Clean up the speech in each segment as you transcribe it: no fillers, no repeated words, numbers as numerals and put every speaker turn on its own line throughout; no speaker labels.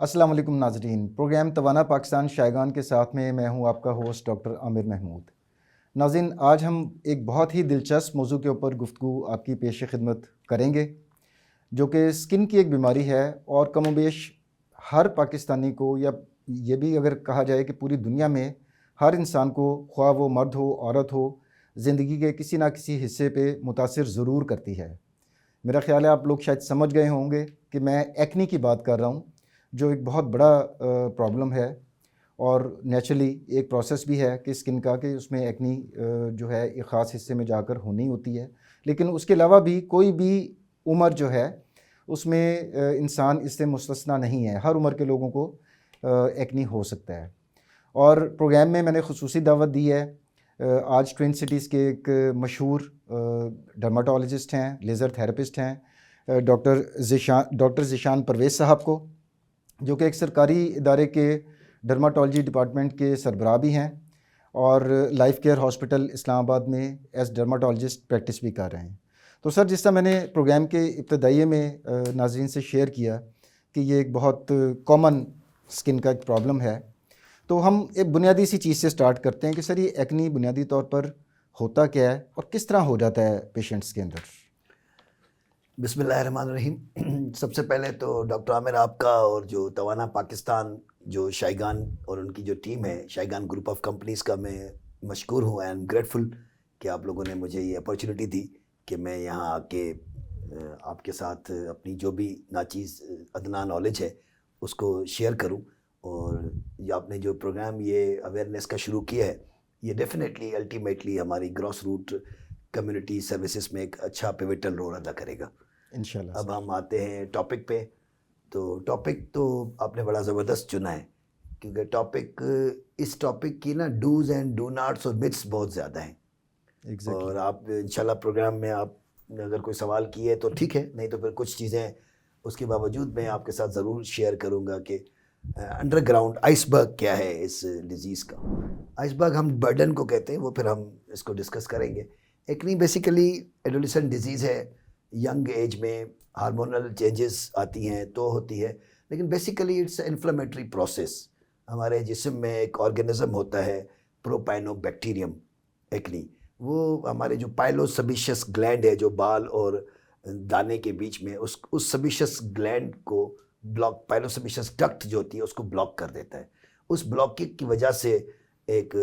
अस्सलाम वालेकुम नाज़रीन। प्रोग्राम तवाना पाकिस्तान शायगान के साथ में मैं हूं आपका होस्ट डॉक्टर आमिर महमूद। नाज़रीन, आज हम एक बहुत ही दिलचस्प मौजू के ऊपर गुफ्तगू आपकी पेश खिदमत करेंगे, जो कि स्किन की एक बीमारी है और कमोबेश हर पाकिस्तानी को, या ये भी अगर कहा जाए कि पूरी दुनिया में हर इंसान को, ख्वाह वो मर्द हो औरत हो, ज़िंदगी के किसी ना किसी हिस्से पे मुतासिर ज़रूर करती है। मेरा ख़्याल है आप लोग शायद समझ गए होंगे कि मैं एक्नी की बात कर रहा हूँ, जो एक बहुत बड़ा प्रॉब्लम है और नेचुरली एक प्रोसेस भी है कि स्किन का, कि उसमें एक्नी जो है एक ख़ास हिस्से में जाकर होनी होती है। लेकिन उसके अलावा भी कोई भी उम्र जो है उसमें इंसान इससे मुस्तस्ना नहीं है, हर उम्र के लोगों को एक्नी हो सकता है। और प्रोग्राम में मैंने खुसूसी दावत दी है आज ट्विन सिटीज़ के एक मशहूर डर्माटोलॉजिस्ट हैं, लेज़र थेरेपिस्ट हैं, डॉक्टर ज़िशान परवेज़ साहब को, जो कि एक सरकारी इदारे के डर्माटोलॉजी डिपार्टमेंट के सरबराह भी हैं और लाइफ केयर हॉस्पिटल इस्लामाबाद में एज डर्माटोलॉजिस्ट प्रैक्टिस भी कर रहे हैं। तो सर, जिस तरह मैंने प्रोग्राम के इब्तदाइये में नाज़रीन से शेयर किया कि ये एक बहुत कॉमन स्किन का एक प्रॉब्लम है, तो हम एक बुनियादी सी चीज़ से स्टार्ट करते हैं कि सर, ये एक्नी बुनियादी तौर पर होता क्या है और किस तरह हो जाता है पेशेंट्स के अंदर।
बिस्मिल्लाहिर्रहमानिर्रहीम। सबसे पहले तो डॉक्टर आमिर आपका और जो तवाना पाकिस्तान जो शायगान और उनकी जो टीम है शायगान ग्रुप ऑफ कंपनीज़ का मैं मशकूर हूँ। आई एम ग्रेटफुल कि आप लोगों ने मुझे ये अपॉर्चुनिटी दी कि मैं यहाँ आके आपके साथ अपनी जो भी नाचीज़ अदना नॉलेज है उसको शेयर करूँ। और ये आपने जो प्रोग्राम ये अवेयरनेस का शुरू किया है, ये डेफिनेटली अल्टीमेटली हमारी ग्रॉस रूट कम्युनिटी सर्विसेज में एक अच्छा पिवटल रोल अदा करेगा इंशाल्लाह। अब हम आते हैं टॉपिक पे। तो टॉपिक तो आपने बड़ा ज़बरदस्त चुना है, क्योंकि इस टॉपिक की ना डूज़ एंड डू नॉट्स और मिथ्स बहुत ज़्यादा हैं। और आप इंशाल्लाह प्रोग्राम में आप अगर कोई सवाल किए तो ठीक है, नहीं तो फिर कुछ चीज़ें उसके बावजूद मैं आपके साथ ज़रूर शेयर करूँगा कि अंडरग्राउंड आइसबर्ग क्या है इस डिज़ीज़ का। आइसबर्ग हम बर्डन को कहते हैं, वो फिर हम इसको डिस्कस करेंगे। एक्नी बेसिकली एडोलेसेंट डिजीज़ है। यंग एज में हार्मोनल चेंजेस आती हैं तो होती है, लेकिन बेसिकली इट्स इन्फ्लेमेटरी प्रोसेस। हमारे जिस्म में एक ऑर्गेनिज्म होता है प्रोपाइनोबैक्टीरियम एक्नी, वो हमारे जो पाइलोसबिशियस ग्लैंड है जो बाल और दाने के बीच में, उस सबिशियस ग्लैंड को ब्लॉक, पाइलोसबिशियस डक्ट जो होती है उसको ब्लॉक कर देता है। उस ब्लॉकिंग की वजह से एक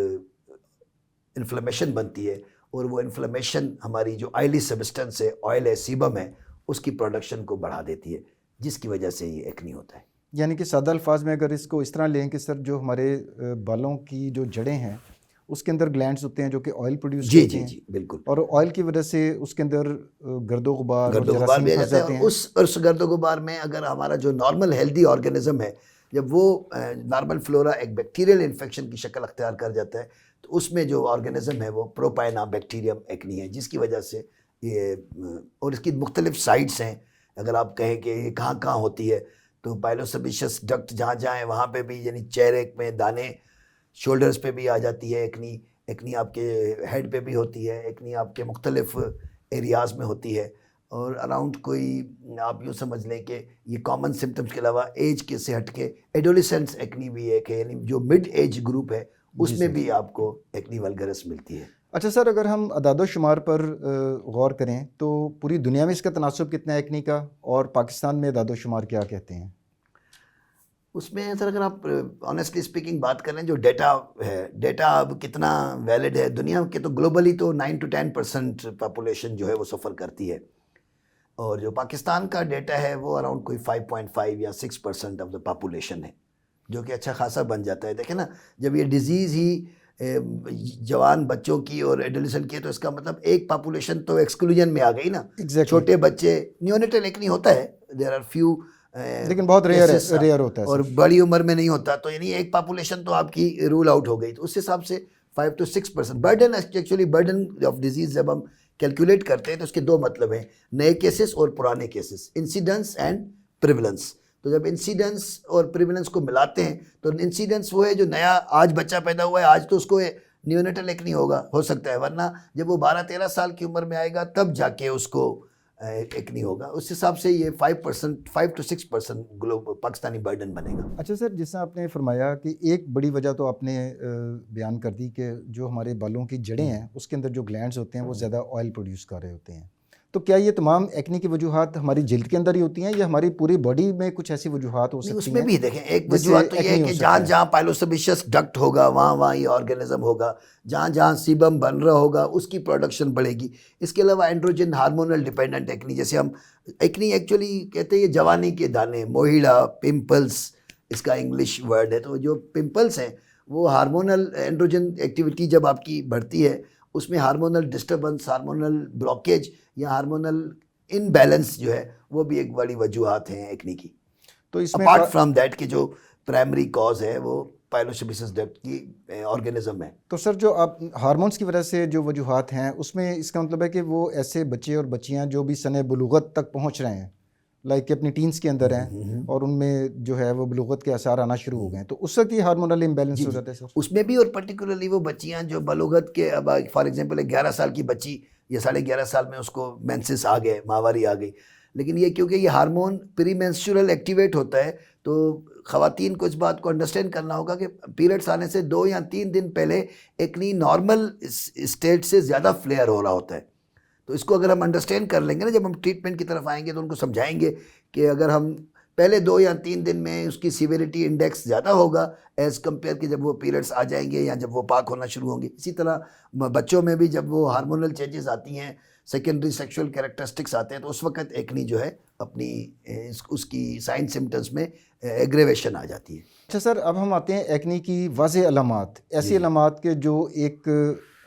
इन्फ्लेमेशन बनती है और वो इन्फ्लेमेशन हमारी जो ऑयली सब्सटेंस है, ऑयल है, सीबम है, उसकी प्रोडक्शन को बढ़ा देती है, जिसकी वजह से ये एक्नी होता है।
यानी कि सादा अल्फाज में अगर इसको इस तरह लें कि सर, जो हमारे बालों की जो जड़ें हैं उसके अंदर ग्लैंड्स होते हैं जो कि ऑयल प्रोड्यूस करते हैं।
जी बिल्कुल।
और ऑयल की वजह से उसके अंदर गर्दो गुबार
भी आ जाते हैं। उस गर्दो गुबार में अगर हमारा जो नॉर्मल हेल्दी ऑर्गेनिज्म है, जब वो नॉर्मल फ्लोरा एक बैक्टीरियल इन्फेक्शन की शक्ल अख्तियार कर जाता है, तो उसमें जो ऑर्गेनिज्म है वो प्रोपाइनोबैक्टीरियम एक्नी है, जिसकी वजह से ये, और इसकी मुख्तलिफ साइट्स हैं। अगर आप कहें कि ये कहाँ कहाँ होती है, तो पाइलोसबिशियस डक्ट जहाँ जहाँ है वहाँ पे भी, यानी चेहरे में दाने, शोल्डर्स पे भी आ जाती है एक्नी। एक्नी आपके हेड पे भी होती है, एक्नी आपके मुख्तलिफ एरियाज़ में होती है। और अराउंड कोई आप यूँ समझ लें कि ये कॉमन सिम्टम्स के अलावा एज के से हट के एडोलेसेंस एक्नी भी एक है, यानी जो मिड एज ग्रुप है उसमें भी आपको एक्नी वल्गरस मिलती है।
अच्छा सर, अगर हम अदाद शुमार पर गौर करें तो पूरी दुनिया में इसका तनासुब कितना है एक्नी का, और पाकिस्तान में अदाद शुमार क्या कहते हैं?
उसमें सर अगर आप ऑनेस्टली स्पीकिंग बात करें, जो डेटा है, डेटा अब कितना वैलिड है दुनिया के, तो ग्लोबली तो 9 to 10% पॉपुलेशन जो है वो सफ़र करती है। और जो पाकिस्तान का डेटा है वो अराउंड कोई 5.5 या 6% ऑफ द पॉपुलेशन है, जो कि अच्छा खासा बन जाता है। देखें ना, जब ये डिज़ीज़ ही जवान बच्चों की और एडोलेसेंट की है, तो इसका मतलब एक पॉपुलेशन तो एक्सक्लूजन में आ गई ना। छोटे बच्चे, नियोनेटल एक्नी होता है, देयर आर फ्यू,
लेकिन बहुत रेयर होता है
और बड़ी उम्र में नहीं होता, तो यानी एक पॉपुलेशन तो आपकी रूल आउट हो गई। तो उस हिसाब से 5 to 6% burden, actually burden of disease जब हम कैलकुलेट करते हैं तो उसके दो मतलब हैं, नए केसेस और पुराने केसेस, इंसिडेंस एंड प्रिवलेंस। तो जब इंसिडेंस और प्रिवलेंस को मिलाते हैं तो इंसिडेंस वो है जो नया आज बच्चा पैदा हुआ है, आज तो उसको नियोनेटल एक्नी होगा, हो सकता है, वरना जब वो 12-13 साल की उम्र में आएगा तब जाके उसको एक्नी होगा, उस हिसाब से ये 5 to 6% ग्लोब पाकिस्तानी बर्डन बनेगा।
अच्छा सर, जैसा आपने फरमाया कि एक बड़ी वजह तो आपने बयान कर दी कि जो हमारे बालों की जड़ें हैं उसके अंदर जो ग्लैंड्स होते हैं वो ज़्यादा ऑयल प्रोड्यूस कर रहे होते हैं। तो क्या ये तमाम एक्नी की वजूहात हमारी जिल्द के अंदर ही होती हैं या हमारी पूरी बॉडी में कुछ ऐसी वजूहात हो सकती हैं?
उसमें भी देखें, एक वजूहत तो ये है कि जहाँ जहाँ पाइलोसेबेशियस डक्ट होगा वहाँ वहाँ ये ऑर्गेनिज्म होगा, जहाँ जहाँ सीबम बन रहा होगा उसकी प्रोडक्शन बढ़ेगी। इसके अलावा एंड्रोजन हार्मोनल डिपेंडेंट एक्नी, जैसे हम एक्नी एक्चुअली कहते हैं ये जवानी के दाने, मोहिड़ा, पिंपल्स इसका इंग्लिश वर्ड है। तो जो पिंपल्स हैं वो हार्मोनल एंड्रोजन एक्टिविटी जब आपकी बढ़ती है उसमें हार्मोनल डिस्टर्बेंस, हार्मोनल ब्लॉकेज या हार्मोनल इनबैलेंस जो है वो भी एक बड़ी वजूहत हैं एक्नी की।
तो इसमें
अपार्ट फ्रॉम दैट कि जो प्राइमरी कॉज है वो पाइलोसेबेशियस डक्ट की ऑर्गेनिज्म है।
तो सर जो आप हार्मोन्स की वजह से जो वजूहात हैं उसमें इसका मतलब है कि वो ऐसे बच्चे और बच्चियां जो भी सने बुलूगत तक पहुंच रहे हैं, लाइक कि अपनी टीन्स के अंदर हैं और उनमें जो है वो बुलूगत के आसार आना शुरू हो गए हैं, तो उस वक्त ये हार्मोनल इम्बैलेंस हो जाता है सर?
उसमें भी, और पर्टिकुलरली वो बच्चियां जो बलूगत के, अब फॉर एग्जांपल 11 साल की बच्ची या 11.5 साल में उसको मेंसेस आ गए, माहवारी आ गई, लेकिन ये क्योंकि ये हार्मोन प्री मेंस्ट्रुअल एक्टिवेट होता है तो ख़वातीन को इस बात को अंडरस्टैंड करना होगा कि पीरियड्स आने से 2 या 3 दिन पहले एक्नी नॉर्मल स्टेट से ज़्यादा फ्लेयर हो रहा होता है। तो इसको अगर हम अंडरस्टैंड कर लेंगे ना, जब हम ट्रीटमेंट की तरफ आएंगे तो उनको समझाएंगे कि अगर हम पहले 2 या 3 दिन में उसकी सीवियरिटी इंडेक्स ज़्यादा होगा एज़ कम्पेयर कि जब वो पीरियड्स आ जाएंगे या जब वो पाक होना शुरू होंगे। इसी तरह बच्चों में भी जब वो हार्मोनल चेंजेस आती हैं, सेकेंडरी सेक्सुअल कैरेक्टरिस्टिक्स आते हैं, तो उस वक्त एक्नी जो है अपनी उसकी साइन सिम्टम्स में एग्रेवेशन आ जाती है।
अच्छा सर, अब हम आते हैं एक्नी की वाज़ेह अलामात, ऐसी अलामात के जो एक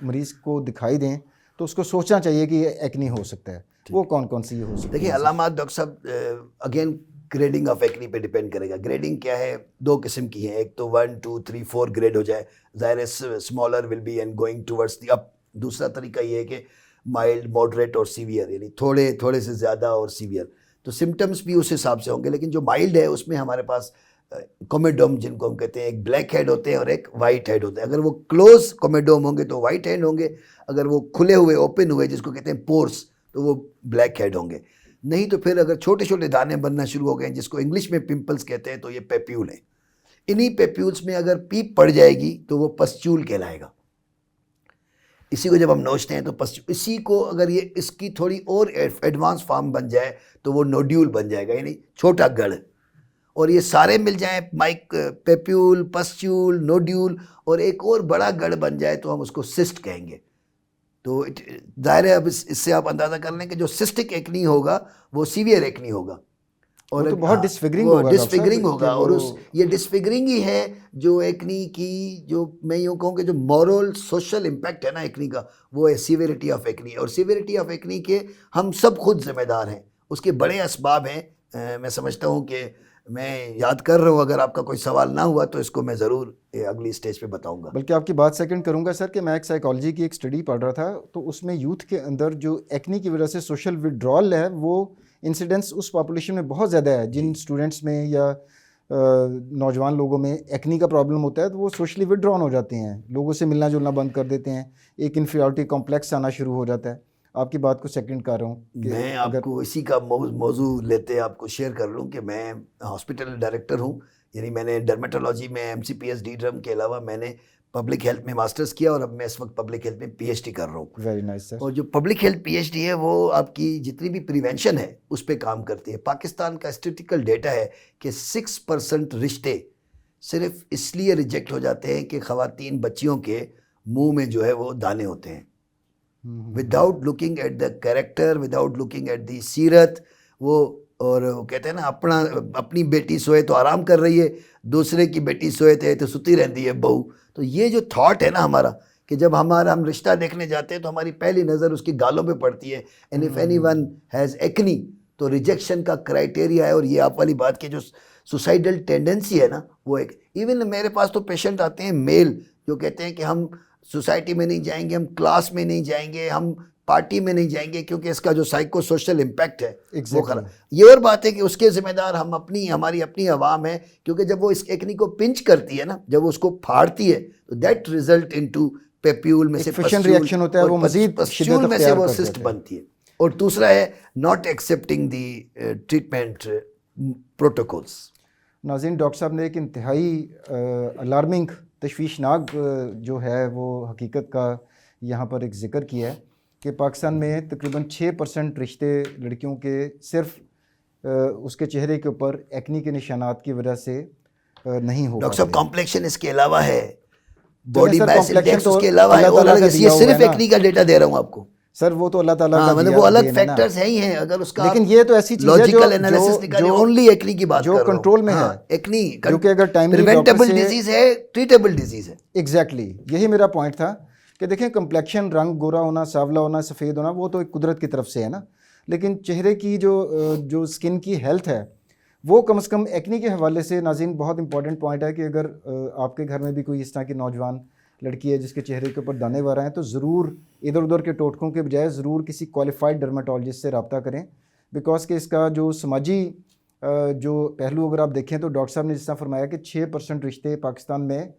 मरीज़ को दिखाई दें तो उसको सोचना चाहिए कि ये एक्नी हो सकता है, वो कौन कौन सी हो सकती है?
देखिए अलामात डॉक्टर साहब अगेन ग्रेडिंग ऑफ एक्नी पे डिपेंड करेगा। ग्रेडिंग क्या है, 2 किस्म की है, एक तो 1, 2, 3, 4 ग्रेड हो जाए, ज़ाहिर है smaller will be and going towards the up. दूसरा तरीका ये है कि माइल्ड, मॉडरेट और सीवियर, यानी थोड़े थोड़े से ज़्यादा और सीवियर, तो सिम्टम्स भी उस हिसाब से होंगे। लेकिन जो माइल्ड है उसमें हमारे पास कोमेडोम जिनको हम कहते हैं, एक ब्लैक हेड होते हैं और एक वाइट हेड होते हैं। अगर वो क्लोज कोमेडोम होंगे तो वाइट हेड होंगे, अगर वो खुले हुए ओपन हुए जिसको कहते हैं पोर्स तो वो ब्लैक हेड होंगे। नहीं तो फिर अगर छोटे छोटे दाने बनना शुरू हो गए जिसको इंग्लिश में पिंपल्स कहते हैं तो ये पेप्यूल है। इन्हीं पेप्यूल्स में अगर पीप पड़ जाएगी तो वो पस्चूल कहलाएगा। इसी को जब हम नोचते हैं तो पस्चूल, इसी को अगर ये इसकी थोड़ी और एडवांस फॉर्म बन जाए तो वो नोड्यूल बन जाएगा, यानी छोटा गढ़। और ये सारे मिल जाएं, माइक, पेप्यूल, पस्चूल, नोड्यूल और एक और बड़ा गढ़ बन जाए तो हम उसको सिस्ट कहेंगे। तो जाहिर है अब इससे आप अंदाज़ा कर लें कि जो सिस्टिक एक्नी होगा वो सीवियर एक्नी होगा और
तो बहुत डिसफिगरिंग
होगा और ये डिसफिगरिंग ही है जो एक्नी की, जो मैं यूँ कहूँ कि जो मॉरल सोशल इम्पैक्ट है ना एक्नी का, वो है सीवियरिटी ऑफ एक्नी। और सीवियरिटी ऑफ एक्नी के हम सब खुद जिम्मेदार हैं, उसके बड़े असबाब हैं। मैं समझता हूँ कि मैं याद कर रहा हूँ, अगर आपका कोई सवाल ना हुआ तो इसको मैं ज़रूर अगली स्टेज पे बताऊंगा।
बल्कि आपकी बात सेकंड करूंगा सर कि मैं एक साइकोलॉजी की एक स्टडी पढ़ रहा था तो उसमें यूथ के अंदर जो एक्नी की वजह से सोशल विड्रॉल है वो इंसिडेंस उस पॉपुलेशन में बहुत ज़्यादा है। जिन स्टूडेंट्स में या नौजवान लोगों में एक्नी का प्रॉब्लम होता है तो वो सोशली विड्रॉन हो जाते हैं, लोगों से मिलना जुलना बंद कर देते हैं, एक इन्फीरियरिटी कॉम्प्लेक्स आना शुरू हो जाता है। आपकी बात को सेकंड कर रहा हूँ।
मैं आपको इसी का मौजू लेते आपको शेयर कर लूँ कि मैं हॉस्पिटल डायरेक्टर हूँ, यानी मैंने डर्मेटोलॉजी में MCPS डी-ड्रम के अलावा मैंने पब्लिक हेल्थ में मास्टर्स किया और अब मैं इस वक्त पब्लिक हेल्थ में PhD कर रहा हूँ।
Very nice sir.
और जो पब्लिक हेल्थ PhD है वो आपकी जितनी भी प्रिवेंशन है उस पर काम करती है। पाकिस्तान का स्टैटिस्टिकल डेटा है कि 6% रिश्ते सिर्फ इसलिए रिजेक्ट हो जाते हैं कि ख़वातीन बच्चियों के मुँह में जो है वो दाने होते हैं, without looking at the character, without looking at the सीरत। वो और कहते हैं ना, अपनी बेटी सोए तो आराम कर रही है, दूसरे की बेटी सोए तो सुती रहती है बहू। तो ये जो थॉट है ना हमारा कि जब हम रिश्ता देखने जाते हैं तो हमारी पहली नज़र उसकी गालों पे पड़ती है, and if anyone has acne तो रिजेक्शन का क्राइटेरिया है। और ये आप वाली बात की जो सुसाइडल टेंडेंसी है ना वो एक, इवन मेरे पास तो पेशेंट आते हैं मेल जो कहते हैं कि हम सोसाइटी में नहीं जाएंगे, हम क्लास में नहीं जाएंगे, हम पार्टी में नहीं जाएंगे क्योंकि इसका जो साइको सोशल इम्पैक्ट है वो खराब। ये और बात है कि उसके जिम्मेदार हमारी अपनी आवाम है, क्योंकि जब वो इस एक्नी को पिंच करती है ना, जब वो उसको फाड़ती है तो दैट रिजल्ट इनटू पेप्यूल में से
रिएक्शन होता है, वो मजीद
पस्चूल में से वो सिस्ट बनती है और दूसरा है not accepting the treatment protocols.
नाज़रीन, डॉक्टर साहब ने एक इंतहाई अलार्मिंग तशवीशनाक जो है वो हकीकत का यहाँ पर एक ज़िक्र किया है कि पाकिस्तान में तकरीबन 6% रिश्ते लड़कियों के सिर्फ उसके चेहरे के ऊपर एक्नी के निशानात की वजह से नहीं हो
डॉक्टर साहब
पाते।
कॉम्प्लेक्शन इसके अलावा है,
चलें
बॉडी
सर,
मास
complexion
इंडेक्स
तो
उसके अलावा है,
अल्लाह
और
ताला
अलग
का
ये
दिया हुआ
सिर्फ
है ना।
एक्नी का डेटा दे रहा हूँ आपको।
सर वो तो अल्लाह ताला
हाँ,
का
मतलब
दिया
वो अलग
देन है ना।
फैक्टर्स है ही हैं, अगर उसका
लेकिन ये तो ऐसी चीज़ है
लॉजिकल एनालिसिस निकालिए, ओनली एक्नी की बात
जो
कर रहा हूँ।
कंट्रोल में
हाँ,
है,
एक्नी
जो कि अगर टाइमली
प्रिवेंटेबल डिजीज है, ट्रीटेबल डिजीज है।
एग्जैक्टली यही मेरा पॉइंट था कि देखें, कम्प्लेक्शन, रंग गोरा होना, सांवला होना, सफ़ेद होना, वो तो एक कुदरत की तरफ से है ना। लेकिन चेहरे की जो स्किन की हेल्थ है वो कम से कम एक्नी के हवाले से नाज़रीन बहुत इंपॉर्टेंट पॉइंट है कि अगर आपके घर में भी कोई इस तरह की नौजवान लड़की है जिसके चेहरे के ऊपर दाने वार हैं, तो ज़रूर इधर उधर के टोटकों के बजाय ज़रूर किसी क्वालिफाइड डर्माटोलॉजिस्ट से रब्ता करें। बिकॉज कि इसका जो समाजी जो पहलू अगर आप देखें तो डॉक्टर साहब ने जिस तरह फरमाया कि 6% रिश्ते पाकिस्तान में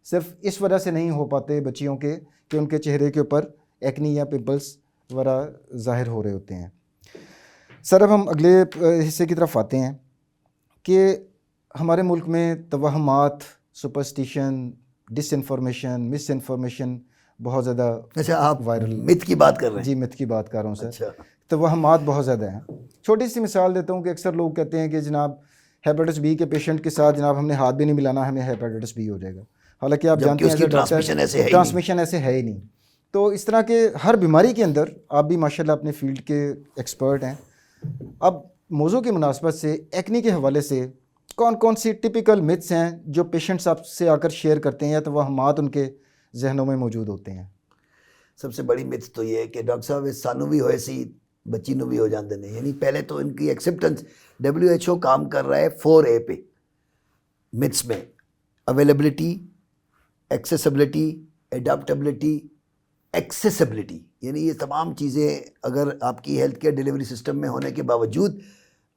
सिर्फ इस वजह से नहीं हो पाते बच्चियों के कि उनके चेहरे के ऊपर एक्नी या पिंपल्स वगैरह ज़ाहिर हो रहे होते हैं। सर, अब हम अगले हिस्से की तरफ आते हैं कि हमारे मुल्क में तवहमात, सुपरस्टिशन, डिसइंफॉर्मेशन, मिस इन्फॉर्मेशन बहुत ज़्यादा
अच्छा, आप
वायरल।
मिथ की बात कर रहे हैं?
जी, मिथ की बात कर रहा हूँ सर।
अच्छा,
तवहमात बहुत ज़्यादा हैं। छोटी सी मिसाल देता हूँ कि अक्सर लोग कहते हैं कि जनाब हेपेटाइटिस बी के पेशेंट के साथ जनाब हमने हाथ भी नहीं मिलाना, हमें हेपेटाइटिस बी हो जाएगा। हालांकि आप जानते हैं
ट्रांसमिशन ऐसे है ही
ट्रांसमिशन ऐसे है ही नहीं। तो इस तरह के हर बीमारी के अंदर आप भी माशाल्लाह अपने फील्ड के एक्सपर्ट हैं। अब मौजू की मुनासबत से एक्नी के हवाले से कौन कौन सी टिपिकल मिथ्स हैं जो पेशेंट्स आपसे आकर शेयर करते हैं या तो वहमात उनके जहनों में मौजूद होते हैं?
सबसे बड़ी मिथ तो ये है कि डॉक्टर साहब इस सानू भी हो ऐसी बच्ची नू भी हो जाते हैं। यानी पहले तो इनकी एक्सेप्टेंस, WHO काम कर रहा है 4A पे मिथ्स में: अवेलेबिलिटी, एक्सेसिबिलिटी, एडाप्टेबिलिटी, एक्सेसिबिलिटी। यानी ये तमाम चीज़ें अगर आपकी हेल्थ केयर डिलीवरी सिस्टम में होने के बावजूद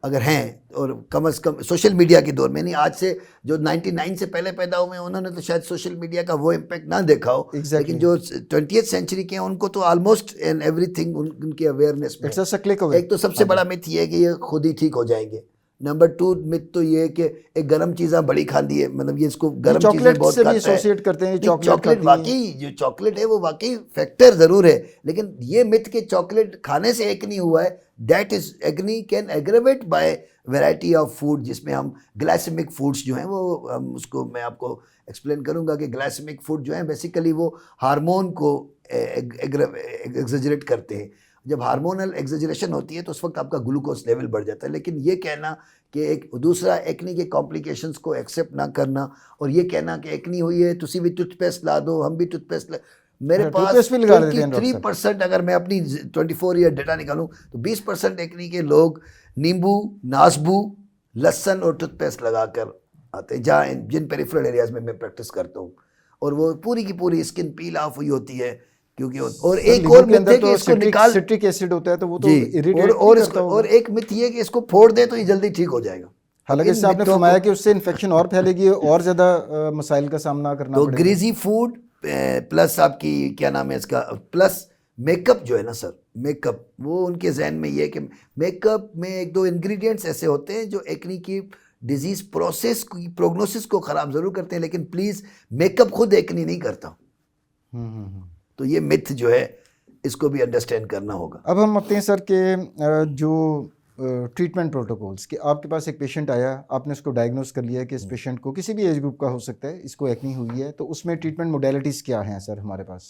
अगर हैं, और कम अज़ कम सोशल मीडिया के दौर में नहीं, आज से जो 99 से पहले पैदा हुए हैं उन्होंने तो शायद सोशल मीडिया का वो इम्पैक्ट ना देखा हो। लेकिन जो 20th सेंचुरी के हैं उनको तो ऑलमोस्ट इन एवरीथिंग उनकी अवेयरनेस में। एक तो सबसे बड़ा मिथ ये है कि ये खुद ही ठीक हो जाएंगे। नंबर 2 मिथ तो ये है कि एक गर्म चीज़ बड़ी खाती है, मतलब ये इसको गर्म चीज़ें बहुत खाता है,
एसोसिएट करते हैं।
चॉकलेट वाकई जो चॉकलेट है वो वाकई फैक्टर ज़रूर है, लेकिन ये मिथ के चॉकलेट खाने से एक्नी हुआ है, that is acne can aggravate by variety of food, जिसमें हम ग्लाइसेमिक फूड्स जो हैं वो उसको मैं आपको एक्सप्लेन करूंगा कि ग्लाइसेमिक फूड जो है बेसिकली वो हार्मोन को एग्जेजरेट करते हैं। जब हार्मोनल एग्जेजरेशन होती है तो उस वक्त आपका ग्लूकोज लेवल बढ़ जाता है। लेकिन ये कहना कि एक दूसरा एक्नी के कॉम्प्लिकेशंस को एक्सेप्ट ना करना और ये कहना कि एक्नी हुई है तुसी भी टूथपेस्ट ला दो, हम भी टूथपेस्ट मेरे पास 23% अगर मैं अपनी 24 ईयर डेटा निकालूं तो 20% एक्नी के लोग नींबू, नासबू, लहसुन और टूथपेस्ट लगाकर आते हैं, जहाँ जिन पेरिफेरल एरियाज में मैं प्रैक्टिस करता हूँ, और वो पूरी की पूरी स्किन पील ऑफ हुई होती है क्योंकि। और एक और मिथ है कि इसको निकाल,
सिट्रिक एसिड होता है तो वो तो
इरिटेट करता है। और एक मिथ ये है कि इसको फोड़ दे तो ये जल्दी ठीक हो जाएगा।
हालांकि इससे आपने फरमाया कि उससे इन्फेक्शन और फैलेगी और ज़्यादा मसाइल का सामना करना
तो
पड़ेगा।
ग्रीजी फूड प्लस आपकी क्या नाम है इसका, प्लस मेकअप जो है ना सर, मेकअप वो उनके जहन में ये है कि मेकअप में 1-2 इंग्रेडिएंट्स ऐसे होते हैं जो एक्नी की डिजीज प्रोसेस की प्रोग्नोसिस को ख़राब ज़रूर करते हैं, लेकिन प्लीज़ मेकअप खुद एक्नी नहीं करता। तो ये मिथ जो है इसको भी अंडरस्टैंड करना होगा।
अब हम अपने सर के जो ट्रीटमेंट प्रोटोकॉल्स कि आपके पास एक पेशेंट आया, आपने उसको डायग्नोस कर लिया कि इस पेशेंट को किसी भी एज ग्रुप का हो सकता है, इसको एक्नी हुई है, तो उसमें ट्रीटमेंट मोडेलिटीज़ क्या हैं सर हमारे पास?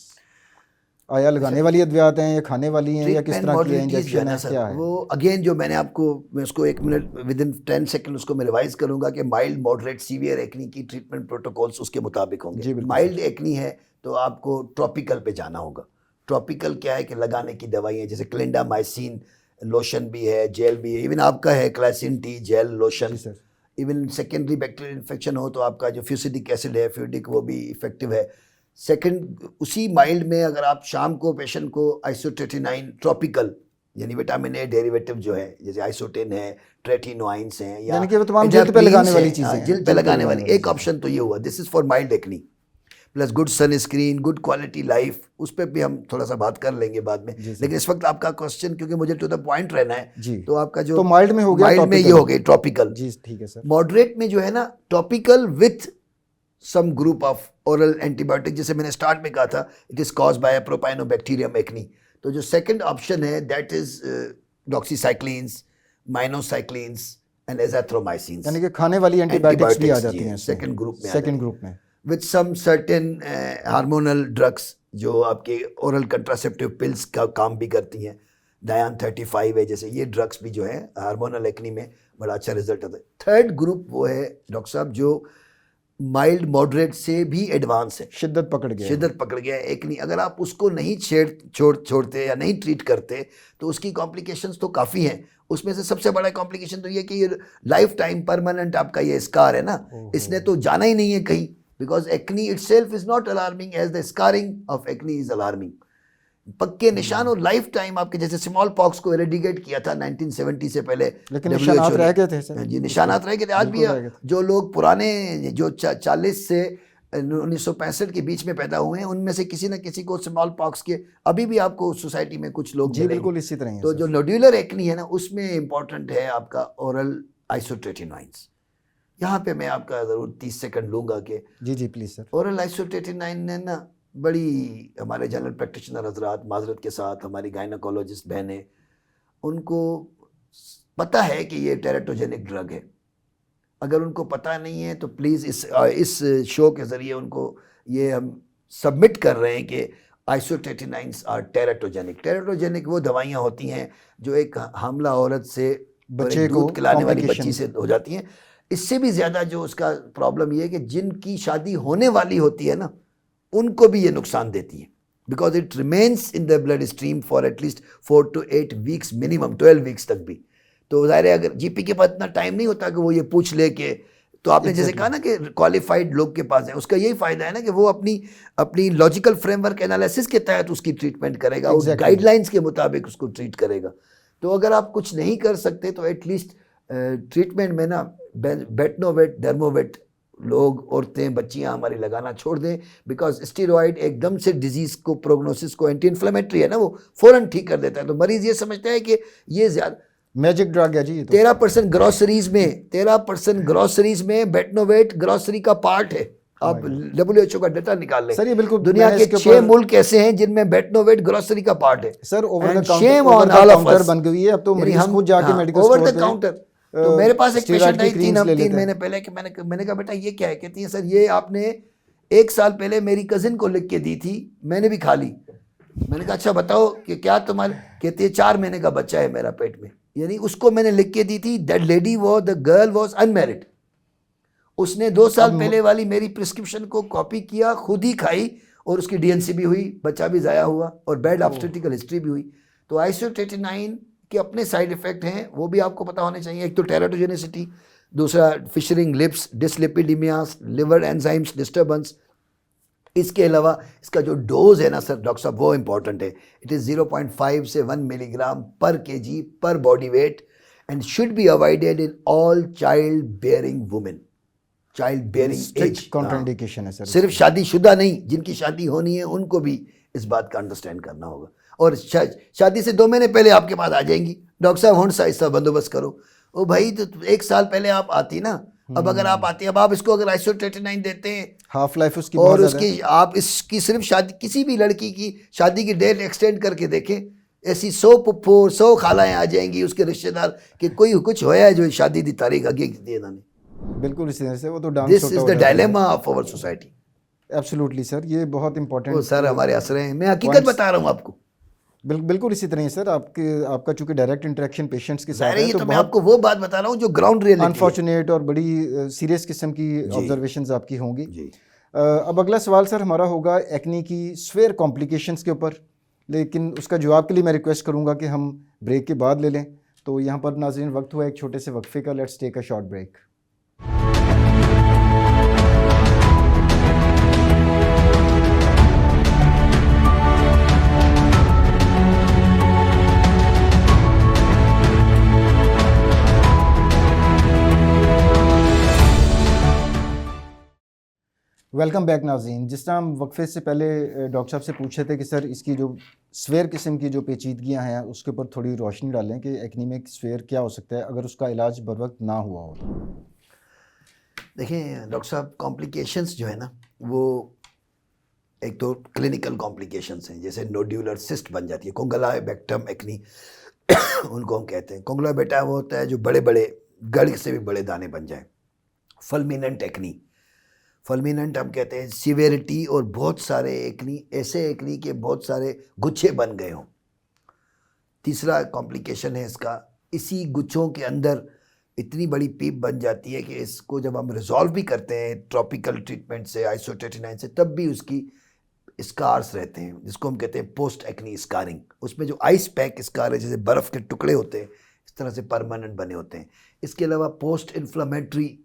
आया लगाने वाली अद्वियात हैं या खाने वाली हैं या किस तरह की इंजेक्शन है, क्या है?
वो अगेन जो मैंने आपको, मैं उसको 1 मिनट विद इन 10 सेकंड उसको मैं रिवाइज करूंगा कि माइल्ड, मॉडरेट, सीवियर एक्नी की ट्रीटमेंट प्रोटोकॉल्स उसके मुताबिक होंगे। माइल्ड एक्नी है तो आपको ट्रॉपिकल पे जाना होगा। ट्रॉपिकल क्या है कि लगाने की दवाइयाँ, जैसे क्लिंडामाइसिन लोशन भी है, जेल भी है, इवन आपका है क्लासिन T gel lotion. Even secondary bacterial infection हो तो आपका जो फ्यूसिडिक एसिड है, फ्यूडिक, वो भी इफेक्टिव है। सेकंड, उसी माइल्ड में अगर आप शाम को पेशेंट को आइसोट्रेटिनाइन ट्रॉपिकल यानी विटामिन ए डेरिवेटिव जो है, जैसे आइसोटेन है, ट्रेटिनोइंस हैं, या
तमाम जिल्द पे लगाने वाली चीज़ें,
जिल्द पे लगाने वाली एक ऑप्शन तो ये हुआ, this is for mild acne. Plus good sunscreen, good quality life, उस पर भी हम थोड़ा सा बात कर लेंगे बाद में।
जी, सर।
लेकिन इस वक्त आपका क्वेश्चन, क्योंकि मुझे टू द पॉइंट रहना है,
जी।
तो आपका जो
तो माइल्ड में हो गया,
माइल्ड में ये
topical।
हो गई टॉपिकल।
जी ठीक है सर।
मॉडरेट में जो है ना topical with some group of oral antibiotic, जैसे मैंने स्टार्ट में कहा था, it is cause by propionibacterium acne. तो जो सेकंड ऑप्शन है that is doxycyclines, minocyclines and azithromycins,
यानी कि खाने वाली एंटीबायोटिक्स भी आ जाती हैं
सेकंड ग्रुप में।
सेकंड ग्रुप में
with some certain hormonal drugs जो आपके ओरल कंट्रासेप्टिव पिल्स का काम भी करती हैं। डायन 35 है, जैसे ये ड्रग्स भी जो है हार्मोनल एक्नी में बड़ा अच्छा रिजल्ट आता है। थर्ड ग्रुप वो है डॉक्टर साहब जो माइल्ड मॉडरेट से भी एडवांस है,
शिद्दत पकड़ गया
है एक्नी। अगर आप उसको नहीं छोड़ते या नहीं ट्रीट करते तो उसकी कॉम्प्लिकेशंस तो काफ़ी हैं। उसमें से सबसे बड़ा कॉम्प्लिकेशन तो ये कि ये लाइफ टाइम परमानेंट आपका ये स्कार है ना, इसने तो जाना ही नहीं है कहीं, because acne itself is not alarming as the scarring of acne is alarming. पक्के निशान और लाइफ टाइम आपके, जैसे स्मॉल पॉक्स को एरेडिकेट किया था 1970 से पहले,
लेकिन निशानात रह गए थे सर।
जी, निशानात रह गए थे। आज भी जो लोग पुराने जो 40 से 1965 के बीच में पैदा हुए हैं, उनमें से किसी न किसी को स्मॉल पॉक्स के अभी भी आपको सोसाइटी में कुछ लोग
जी बिल्कुल इसी तरह।
तो जो नोड्यूलर एक्नी है ना, उसमें इंपॉर्टेंट है आपका ओरल आइसोट्रेटिनॉइन्स। यहाँ पे मैं आपका ज़रूर 30 सेकंड लूँगा कि
जी प्लीज़ सर।
ओरल आइसोट्रेटिनॉइन ने ना बड़ी, हमारे जनरल प्रैक्टिशनर हजरात माजरत के साथ, हमारी गायनोकोलॉजिस्ट बहनें, उनको पता है कि ये टेरेटोजेनिक ड्रग है। अगर उनको पता नहीं है तो प्लीज़ इस शो के ज़रिए उनको ये हम सबमिट कर रहे हैं कि आइसोट्रेटिनाइन्स आर टेरेटोजेनिक। टेरेटोजेनिक वो दवाइयाँ होती हैं जो एक हामला औरत से,
बच्चे को,
दूध पिलाने वाली बच्ची से हो जाती हैं। इससे भी ज़्यादा जो उसका प्रॉब्लम ये है कि जिनकी शादी होने वाली होती है ना, उनको भी ये नुकसान देती है, because it remains in the blood stream for at least 4 to 8 weeks minimum, 12 weeks तक भी। तो ज़ाहिर है अगर जीपी के पास इतना टाइम नहीं होता कि वो ये पूछ ले के, तो आपने जैसे कहा ना कि क्वालिफाइड लोग के पास है, उसका यही फ़ायदा है ना कि वो अपनी लॉजिकल फ्रेमवर्क एनालिसिस के तहत उसकी ट्रीटमेंट करेगा और गाइडलाइंस के मुताबिक उसको ट्रीट करेगा। तो अगर आप कुछ नहीं कर सकते तो एटलीस्ट ट्रीटमेंट में ना बेटनोवेट, डर्मोवेट लोग, औरतें, बच्चियां हमारी लगाना छोड़ दें, बिकॉज स्टेरॉइड एकदम से डिजीज़ को, प्रोग्नोसिस को, एंटी इन्फ्लेमेटरी है ना, वो फ़ौरन ठीक कर देता है। तो मरीज़ ये समझता है कि ये ज़्यादा
मैजिक ड्रग है जी।
13% ग्रोसरीज में बेटनोवेट ग्रोसरी का पार्ट है। आप WHO का डाटा निकाल लें
सर, ये बिल्कुल
दुनिया के 6 मुल्क ऐसे हैं जिनमें बेटनोवेट ग्रोसरी का पार्ट है।
सर
ओवर द
काउंटर बन गई है अब तो, मरीज खुद जाके medical store
over the counter. तो मेरे पास एक पेशेंट आई 3 महीने पहले कि मैंने कहा बेटा ये क्या है? कहती है सर ये आपने 1 साल पहले मेरी कजिन को लिख के दी थी, मैंने भी खा ली। मैंने कहा अच्छा बताओ कि क्या तुम्हारे, कहती है 4 महीने का बच्चा है मेरा पेट में, यानी उसको मैंने लिख के दी थी। That lady the girl was unmarried. उसने 2 साल पहले वाली मेरी प्रिस्क्रिप्शन को कॉपी किया, खुद ही खाई, और उसकी DNC भी हुई, बच्चा भी ज़ाया हुआ, और बैड ऑब्स्टेट्रिकल हिस्ट्री भी हुई। तो आइसोट्रेटिनाइन के अपने साइड इफ़ेक्ट हैं, वो भी आपको पता होने चाहिए। एक तो टेराटोजेनिसिटी, दूसरा फिशरिंग लिप्स, डिसलिपिडीमियास, लिवर एंजाइम्स डिस्टर्बेंस। इसके अलावा इसका जो डोज है ना सर डॉक्टर साहब, वो इंपॉर्टेंट है। इट इज़ 0.5 से 1 मिलीग्राम पर kg पर body weight and should be avoided in all child bearing women. Child bearing age
contraindication है सर।
सिर्फ शादीशुदा नहीं, जिनकी शादी होनी है उनको भी इस बात का अंडरस्टैंड करना होगा। और शादी से 2 महीने पहले आपके पास आ जाएंगी, डॉक्टर साहब हुण सा इसका बंदोबस्त करो। ओ भाई तो 1 साल पहले आप आती ना, अब अगर आप आती, अब आप इसको अगर आइसोट्रेटिनाइन देते हैं,
हाफ लाइफ उसकी
और उसकी आप इसकी सिर्फ शादी, किसी भी लड़की की शादी की डेट एक्सटेंड करके देखें, ऐसी 100 पुप्पो 100 खालाएं आ जाएंगी उसके रिश्तेदार कि कोई कुछ होया है जो शादी की तारीख आगे दी इन्होंने।
बिल्कुल इसी तरह से वो तो dance.
This is the dilemma of our society.
Absolutely sir, ये बहुत इंपॉर्टेंट।
सर हमारे हंस रहे हैं, मैं हकीकत बता रहा हूँ आपको।
बिल्कुल इसी तरह है सर। आपका चूंकि डायरेक्ट इंटरेक्शन पेशेंट्स के साथ
है, तो मैं आपको वो बात बता रहा हूँ जो ग्राउंड रियलिटी
अनफॉर्चुनेट और बड़ी सीरियस किस्म की ऑब्जर्वेशंस आपकी होंगी। अब अगला सवाल सर हमारा होगा एक्नी की स्वेयर कॉम्प्लिकेशंस के ऊपर, लेकिन उसका जवाब के लिए मैं रिक्वेस्ट करूँगा कि हम ब्रेक के बाद ले लें। तो यहाँ पर नाज़रीन वक्त हुआ एक छोटे से वक्फे का। Let's take a short break. Welcome back नाज़रीन। जिस तरह हम वक्फे से पहले डॉक्टर साहब से पूछे थे कि सर इसकी जो स्वेयर किस्म की जो पेचीदगियां हैं उसके ऊपर थोड़ी रोशनी डालें कि एक्नी में स्वेयर क्या हो सकता है अगर उसका इलाज बर वक्त ना हुआ हो तो।
देखें डॉक्टर साहब, कॉम्प्लिकेशंस जो है ना, वो एक तो क्लिनिकल कॉम्प्लिकेशंस हैं, जैसे नोड्यूलर सिस्ट बन जाती है, कोंगलाइबेक्टम एक्नी उनको हम कहते हैं। कोंगलाइबेटा वो होता है जो बड़े बड़े गढ़ से भी बड़े दाने बन जाए। फलमिनेंट एक्नी, फलमिनेंट हम कहते हैं सीवेरिटी, और बहुत सारे एक्नी, ऐसे एक्नी के बहुत सारे गुच्छे बन गए हों। तीसरा कॉम्प्लिकेशन है इसका, इसी गुच्छों के अंदर इतनी बड़ी पीप बन जाती है कि इसको जब हम रिजॉल्व भी करते हैं ट्रॉपिकल ट्रीटमेंट से, आइसोटेटिनाइन से, तब भी उसकी स्कार्स रहते हैं, जिसको हम कहते हैं पोस्ट एक्नी स्कारिंग। उसमें जो आइस पैक स्कार है, जैसे बर्फ़ के टुकड़े होते हैं, इस तरह से परमानेंट बने होते हैं। इसके अलावा पोस्ट इन्फ्लेमेटरी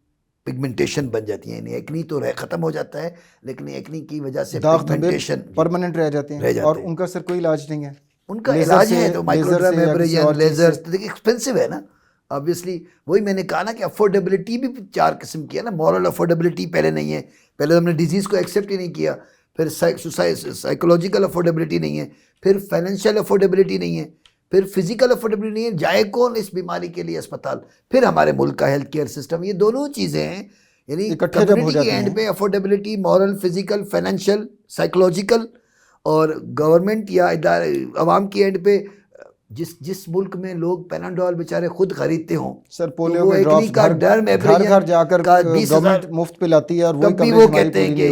पिगमेंटेशन बन जाती है, यानी एक्नी तो ख़त्म हो जाता है, लेकिन एक्नी की वजह से पिगमेंटेशन
परमानेंट रह जाते हैं और उनका सर कोई इलाज नहीं है।
उनका इलाज है तो माइक्रोड्रम, एब्रेजन, लेजर, तो देखिए एक्सपेंसिव है ना ऑब्वियसली। वही मैंने कहा ना कि अफोर्डेबिलिटी भी 4 किस्म की है ना। मॉरल अफोर्डेबिलिटी पहले नहीं है, पहले हमने डिजीज़ को एक्सेप्ट ही नहीं किया, फिर साइकोलॉजिकल अफोर्डेबिलिटी नहीं है, फिर फाइनेंशियल अफोर्डेबिलिटी नहीं है, फिर फिजिकल अफोर्डेबिलिटी नहीं है, जाए कौन इस बीमारी के लिए अस्पताल, फिर हमारे मुल्क का हेल्थ केयर सिस्टम। ये दोनों चीज़ें हैं, यानी कम्युनिटी के एंड पे affordability, moral, physical, financial, psychological, और गवर्नमेंट या इदारे अवाम की एंड पे जिस मुल्क में लोग पैनाडोल बेचारे खुद खरीदते हों,
सर पोलियो के ड्रॉप्स का डर में घर घर जाकर गवर्नमेंट मुफ्त पिलाती है और
वो कहते हैं कि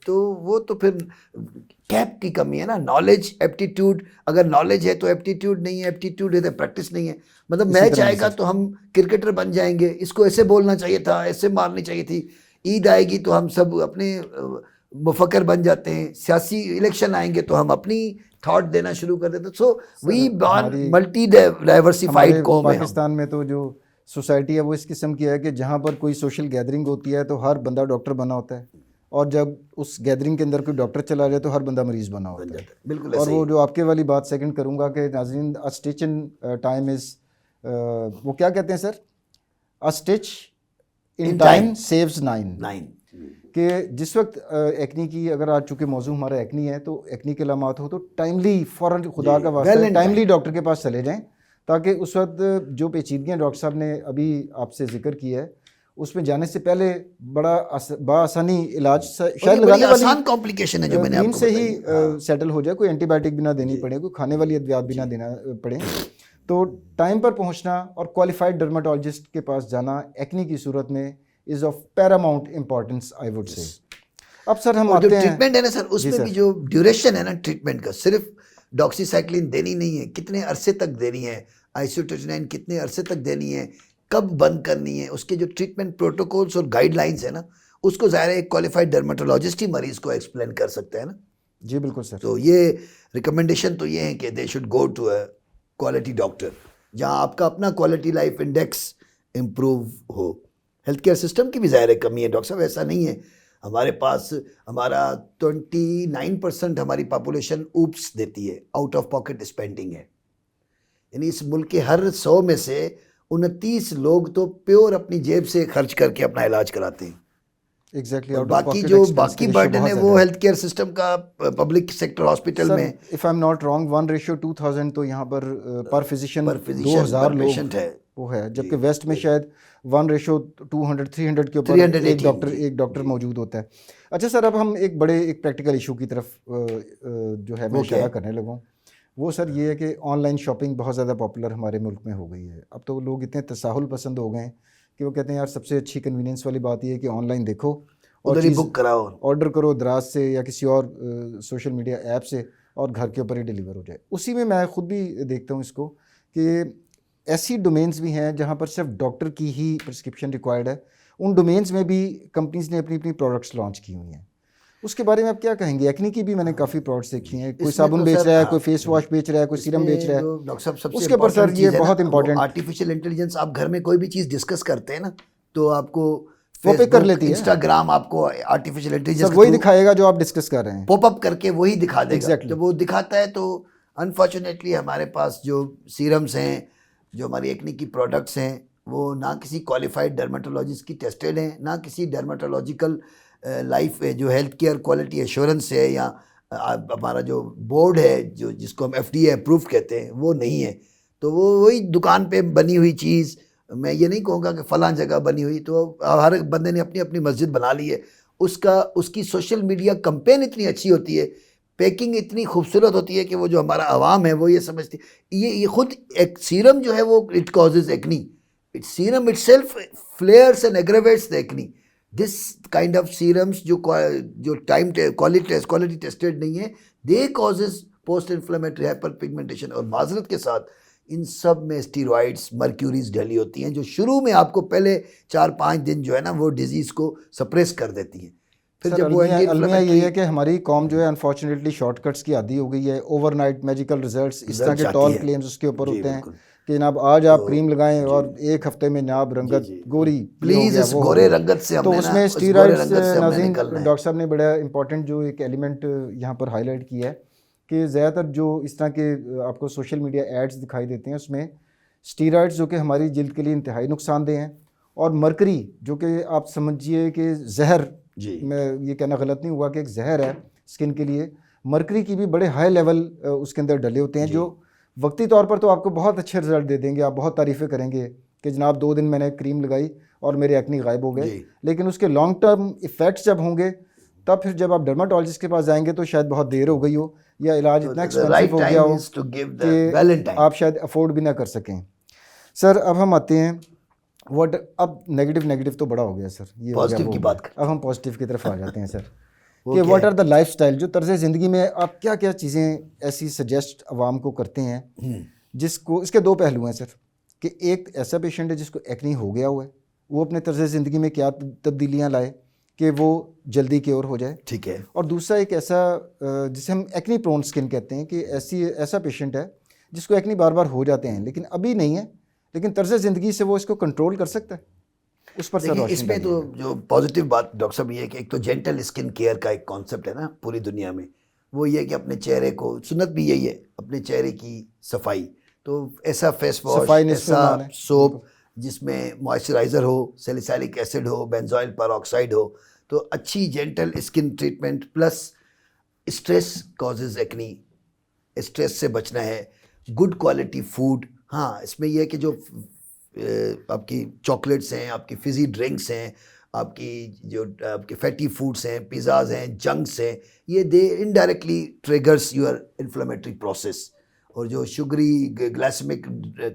तो वो तो फिर कैप की कमी है ना। नॉलेज, एप्टीट्यूड, अगर नॉलेज है तो एप्टीट्यूड नहीं है, एप्टीट्यूड है तो प्रैक्टिस नहीं है। मतलब मैच आएगा तो हम क्रिकेटर बन जाएंगे, इसको ऐसे बोलना चाहिए था, ऐसे मारनी चाहिए थी। ईद आएगी तो हम सब अपने मुफक्कर बन जाते हैं, सियासी इलेक्शन आएंगे तो हम अपनी थॉट देना शुरू कर देते। So we born multi diversified कौम है।
पाकिस्तान में तो जो सोसाइटी है वो इस किस्म की है कि जहाँ पर कोई सोशल गैदरिंग होती है तो हर बंदा डॉक्टर बना होता है, और जब उस गैदरिंग के अंदर कोई डॉक्टर चला जाए तो हर बंदा मरीज बना होता है।
बिल्कुल।
और वो जो आपके वाली बात सेकंड करूँगा कि नाज़रीन, अ स्टिच इन टाइम इज़, वो क्या कहते हैं sir, a stitch in time saves 9। कि जिस वक्त एक्नी की, अगर आज चूँकि मौजू हमारा एक्नी है, तो एक्नी के अलामात हो तो टाइमली फ़ौरन, खुदा का वास्ता टाइमली डॉक्टर के पास चले जाएं, ताकि उस वक्त जो पेचीदगियाँ डॉक्टर साहब ने अभी आपसे जिक्र किया है उसमें जाने से पहले बड़ा आसानी इलाज शायद लगाने वाली
आसान कॉम्प्लिकेशन है जो मैंने आपको
से ही सेटल हो जाए, कोई एंटीबायोटिक भी ना देनी पड़े, कोई खाने वाली अद्वियात भी ना देना पड़े। तो टाइम पर पहुँचना और क्वालिफाइड डर्माटोलॉजिस्ट के पास जाना एक्नी की सूरत में is of Paramount importance, I would say. अब सर हम आते हैं
ट्रीटमेंट है ना सर, उसमें भी जो ड्यूरेशन है ना ट्रीटमेंट का, सिर्फ डॉक्सीसाइक्लिन देनी नहीं है, कितने अरसे तक देनी है, आइसोटेटिनाइन कितने अरसे तक देनी है, कब बंद करनी है, उसके जो ट्रीटमेंट प्रोटोकॉल्स और गाइडलाइंस है ना, उसको ज़ाहिर है एक क्वालिफाइड डर्माटोलॉजिस्ट ही मरीज़ को एक्सप्लेन कर सकता है ना।
जी बिल्कुल सर।
तो ये रिकमेंडेशन तो ये है कि they should go to a quality doctor, जहाँ आपका अपना क्वालिटी लाइफ इंडेक्स इम्प्रूव हो। हेल्थ केयर सिस्टम की भी ज़ाहिर कमी है डॉक्टर साहब, ऐसा नहीं है। हमारे पास हमारा 29% हमारी पॉपुलेशन ऊप्स देती है, आउट ऑफ पॉकेट स्पेंडिंग है। यानी इस मुल्क के हर 100 में से 29 लोग तो प्योर अपनी जेब से खर्च करके अपना इलाज कराते हैं।
एग्जैक्टली।
बाकी जो बाकी बर्डन है वो हेल्थ केयर सिस्टम का पब्लिक सेक्टर हॉस्पिटल में,
if I am not wrong 1:2000 तो यहाँ पर पर फिजिशियन 2000 लोग है वो है, जबकि वेस्ट में शायद 1:200-300 के ऊपर एक डॉक्टर मौजूद होता है। अच्छा सर, अब हम एक प्रैक्टिकल इशू की तरफ जो है मैं इशारा करने लगा। वो सर ये है कि ऑनलाइन शॉपिंग बहुत ज़्यादा पॉपुलर हमारे मुल्क में हो गई है। अब तो लोग इतने तसाहुल पसंद हो गए हैं कि वो कहते हैं यार सबसे अच्छी कन्वीनियंस वाली बात ये है कि ऑनलाइन देखो और
चीज़ बुक कराओ, ऑर्डर
करो दराज से या किसी और सोशल मीडिया ऐप से, और घर के ऊपर ही डिलीवर हो जाए। उसी में मैं ख़ुद भी देखता हूँ इसको कि ऐसी डोमेन्स भी हैं जहाँ पर सिर्फ डॉक्टर की ही प्रिस्क्रिप्शन रिक्वायर्ड है। उन डोमेन्स में भी कंपनीज़ ने अपनी प्रोडक्ट्स लॉन्च की हुई हैं। उसके बारे में आप क्या कहेंगे? एक्नी की भी मैंने काफ़ी प्रोडक्ट्स देखी हैं, कोई साबुन बेच रहा है, कोई फेस वॉश बेच रहा है, कोई सीरम बेच रहा है।
डॉक्टर साहब सबसे
उसके ऊपर सर ये बहुत इंपॉर्टेंट,
आर्टिफिशियल इंटेलिजेंस। आप घर में कोई भी चीज़ डिस्कस करते हैं ना, तो आपको
वो पिक कर लेती है,
इंस्टाग्राम आपको आर्टिफिशियल इंटेलिजेंस
वही दिखाएगा जो आप डिस्कस कर रहे हैं,
पॉपअप करके वही दिखा देगा। जब वो दिखाता है तो अनफॉर्चुनेटली हमारे पास जो सीरम्स हैं, जो हमारी एक्नी की प्रोडक्ट्स हैं, वो ना किसी क्वालिफाइड डर्माटोलॉजिस्ट की टेस्टेड हैं, ना किसी डर्माटोलॉजिकल लाइफ जो हेल्थ केयर क्वालिटी एश्योरेंस है या हमारा जो बोर्ड है जो जिसको हम FDA अप्रूव कहते हैं वो नहीं है, तो वो वही दुकान पे बनी हुई चीज़, मैं ये नहीं कहूँगा कि फ़लाँ जगह बनी हुई, तो हर बंदे ने अपनी अपनी मस्जिद बना ली है, उसकी सोशल मीडिया कंपेन इतनी अच्छी होती है, पैकिंग इतनी खूबसूरत होती है कि वो जो हमारा आवाम है वो ये समझती है ये खुद एक सीरम जो है वो it causes acne, it serum itself flares and aggravates the acne. This kind of serums जो टाइम क्वालिटी टेस्टेड नहीं है, they causes post inflammatory hyper pigmentation. और माजरत के साथ इन सब में स्टीरॉइड्स मर्क्यूरीज डली होती हैं जो शुरू में आपको पहले 4-5 दिन जो है ना वो डिजीज़ को सप्रेस कर देती हैं। फिर
सर,
जब वो
अलमिया यही है कि हमारी कौम जो है अनफॉर्चुनेटली शॉर्टकट्स की आदी हो गई है, ओवरनाइट मैजिकल रिजल्ट्स इस तरह के टॉल क्लेम्स उसके ऊपर होते हैं कि जनाब आज आप क्रीम लगाएं और एक हफ्ते में जनाब रंगत गोरी
प्लीज इस गोरे रंगत से
तो उसमें स्टीरॉइड्स नाज़रीन डॉक्टर साहब ने बड़ा इंपॉर्टेंट जो एक एलिमेंट यहाँ पर हाईलाइट किया है कि ज़्यादातर जो इस तरह के आपको सोशल मीडिया एड्स दिखाई देते हैं उसमें स्टीरॉइड्स जो कि हमारी जिल्द के लिए इंतहाई नुकसानदेह हैं, और मरकरी जो कि आप समझिए कि जहर, मैं ये कहना गलत नहीं हुआ कि एक जहर है स्किन के लिए, मरकरी की भी बड़े हाई लेवल उसके अंदर डले होते हैं जो वक्ती तौर पर तो आपको बहुत अच्छे रिजल्ट दे देंगे, आप बहुत तारीफ़ें करेंगे कि जनाब 2 दिन मैंने क्रीम लगाई और मेरे एक्नी गायब हो गए, लेकिन उसके लॉन्ग टर्म इफ़ेक्ट्स जब होंगे तब फिर जब आप डर्माटोलॉजिस्ट के पास जाएंगे तो शायद बहुत देर हो गई हो या इलाज इतना एक्सपेंसिव हो गया हो कि आप शायद अफोर्ड भी ना कर सकें। सर अब हम आते हैं अब नेगेटिव तो बड़ा हो गया सर, ये
पॉजिटिव की बात
अब हम पॉजिटिव की तरफ आ जाते हैं सर कि व्हाट आर द लाइफस्टाइल, जो तर्ज ज़िंदगी में आप क्या क्या चीज़ें ऐसी सजेस्ट आवाम को करते हैं जिसको, इसके 2 पहलू हैं सर कि एक ऐसा पेशेंट है जिसको एक्नी हो गया हुआ है, वो अपने तर्ज ज़िंदगी में क्या तब्दीलियाँ लाए कि वो जल्दी क्योर हो जाए, ठीक है, और दूसरा एक ऐसा जिसे हम एक्नी प्रोन स्किन कहते हैं कि ऐसा पेशेंट है जिसको एक्नी बार बार हो जाते हैं लेकिन अभी नहीं है, लेकिन तर्ज ज़िंदगी से वो इसको कंट्रोल कर सकता है, उस पर सर
इसमें तो जो पॉजिटिव बात डॉक्टर साहब ये है कि एक तो जेंटल स्किन केयर का एक कॉन्सेप्ट है ना पूरी दुनिया में, वो ये कि अपने चेहरे को, सुन्नत भी यही है अपने चेहरे की सफाई, तो ऐसा फेस वॉश, ऐसा सोप जिसमें मॉइस्चराइज़र हो, सैलिसाइलिक एसिड हो, बेंजोइल पेरोक्साइड हो, तो अच्छी gentle skin treatment plus stress causes acne, stress से बचना है, गुड क्वालिटी फूड। हाँ, इसमें यह है कि जो आपकी चॉकलेट्स हैं, आपकी फिजी ड्रिंक्स हैं, आपके फैटी फूड्स हैं, पिज़्ज़ाज हैं, जंक्स हैं, ये they indirectly triggers your inflammatory process, और जो शुगरी ग्लाइसेमिक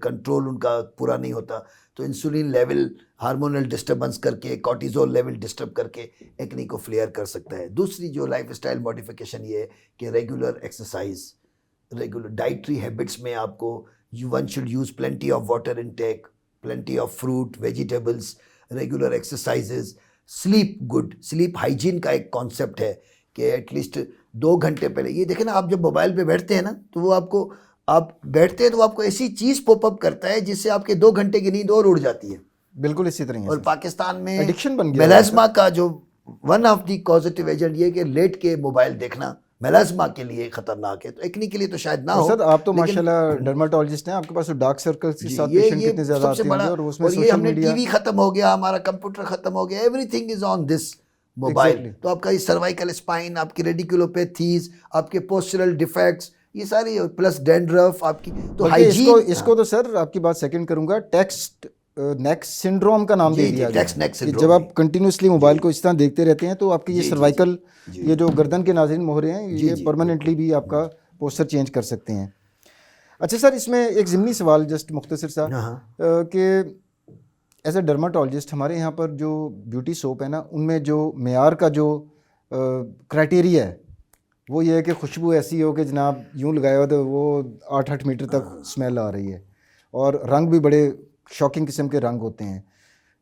कंट्रोल उनका पूरा नहीं होता तो इंसुलिन लेवल हार्मोनल डिस्टर्बेंस करके, कॉर्टिजोल लेवल डिस्टर्ब करके एक्नी को फ्लेयर कर सकता है। दूसरी जो लाइफस्टाइल मॉडिफिकेशन ये है कि regular exercise, regular dietary habits में आपको one should use plenty of water intake, plenty of fruit vegetables, regular exercises, sleep good, sleep hygiene का एक कॉन्सेप्ट है कि एटलीस्ट 2 घंटे पहले, ये देखें ना आप जब मोबाइल पे बैठते हैं ना तो वो आप बैठते हैं तो आपको ऐसी चीज़ पॉपअप करता है जिससे आपके 2 घंटे की नींद और उड़ जाती है।
बिल्कुल इसी तरह।
और पाकिस्तान में
एडिक्शन बन गया
मेलास्मा का जो one of the positive agent ये कि लेट के मोबाइल देखना मेलास्मा के लिए खतरनाक है, तो एक्नी के लिए तो शायद ना हो।
सर आप तो माशाल्लाह डर्माटोलॉजिस्ट हैं, आपके पास तो डार्क सर्कल्स के साथ पेशेंट कितने ज़्यादा आते हैं, और उसमें सोशल मीडिया,
टीवी खत्म हो गया, हमारा कंप्यूटर खत्म हो गया, everything is on this mobile. तो आपका ये सर्वाइकल स्पाइन, आपकी रेडिकुलोपैथीज, आपके पोस्चरल डिफेक्ट्स, ये सारी प्लस डैंड्रफ आपकी, तो हाइजीन,
इसको तो सर आपकी बात सेकंड करूंगा, टेक्स्ट नेक सिंड्रोम का नाम दे दिया गया। जब आप कंटिन्यूसली मोबाइल को इस तरह देखते रहते हैं तो आपकी ये सर्वाइकल, ये जो गर्दन के नाज़रीन मोहरे हैं, ये परमानेंटली भी आपका पोस्चर चेंज कर सकते हैं। अच्छा सर, इसमें एक ज़िमनी सवाल जस्ट मुख्तसर सा कि एज ए डर्माटोलॉजिस्ट हमारे यहाँ पर जो ब्यूटी सोप है ना, उनमें जो मेयार का जो क्राइटेरिया है वो ये है कि खुशबू ऐसी हो कि जनाब यूँ लगाया हो तो वो 8-8 मीटर तक स्मेल आ रही है, और रंग भी बड़े शॉकिंग किस्म के रंग होते हैं।